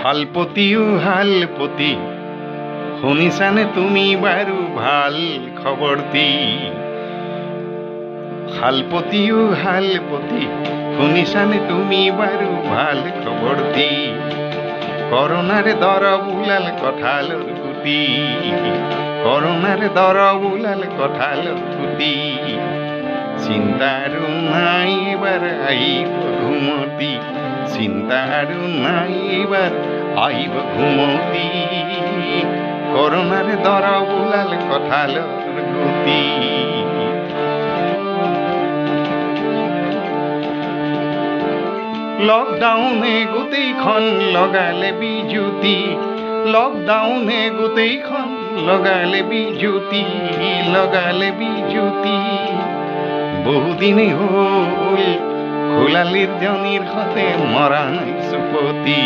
হালপতি ও হালপতি শুনিছানে তুমি বাৰু ভাল খবৰটি। হালপতি ও হালপতি শুনিছানে তুমি বাৰু ভাল খবৰটি। কৰোনাৰ দৰব উলাল কঠালৰ গুটি, কৰোনাৰ দৰব উলাল কঠালৰ গুটি। চিন্তাৰো নাই এবাৰ আহিব ঘুমতি, চিন্তাৰো নাই এবাৰ আহিব ঘুমতি। কৰোনাৰ দৰব উলাল কঠালৰ গুটি। লকডাউনে গোটেইখন লগালে বিজুতি, লকডাউনে গোটেইখন লগালে বিজুতি, লগালে বিজুতি। বহুদিনে হ'ল খোলালিৰ জনীৰ সতে মৰা নাই চুপতি,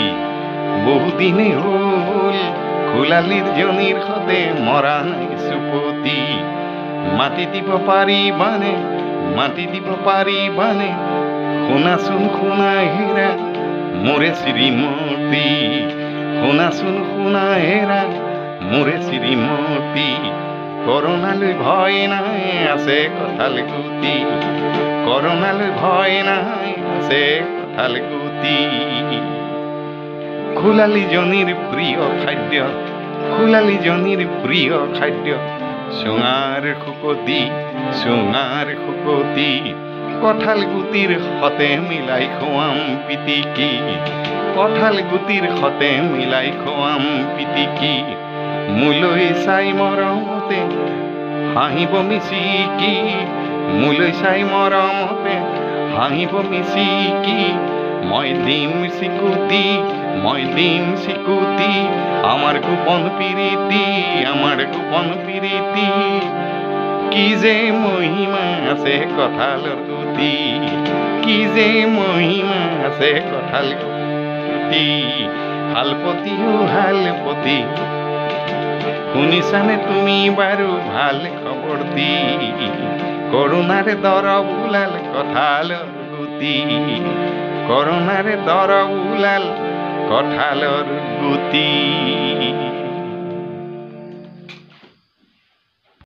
বহুদিনে হ'ল খোলালিৰ জনীৰ সতে মৰা নাই চুপতি। মাতি দিব পাৰিবানে, মাতি দিব পাৰিবানে, শুনাচোন শুনা হেৰা মোৰে শ্ৰীমতী, শুনাচোন শুনা হেৰা মোৰে শ্ৰীমতী। কৰোনালৈ ভয় নাই আছে কঁঠাল গুটি, কৰোনালৈ ভয় নাই আছে কঁঠাল গুটি। খোলালিজনীৰ প্ৰিয় খাদ্য, খোলালিজনীৰ প্ৰিয় খাদ্য চুঙাৰ শুকতি, চুঙাৰ শুকতি। কঁঠাল গুটিৰ সতে মিলাই খুৱাম পিটিকি, কঁঠাল গুটিৰ সতে মিলাই খুৱাম পিটিকি। মোলৈ চাই মৰমতে হাঁহিব মিচিকি, মোলৈ চাই মৰমতে হাঁহিব মিচিকি। মই দিম চিকুটি, মই দিম চিকুটি, আমাৰ গোপন প্ৰীতি, আমাৰ গোপন প্ৰীতি। কি যে মহিমা আছে কঁঠালৰ গুটি, কি যে মহিমা আছে কঁঠাল গুটি। হালপতি ও হালপতি শুনিছানে তুমি বাৰু ভাল খবৰটি। কৰোনাৰ দৰব উলাল কঠালৰ গুটি, কৰোনাৰ দৰব উলাল কঠালৰ গুটি।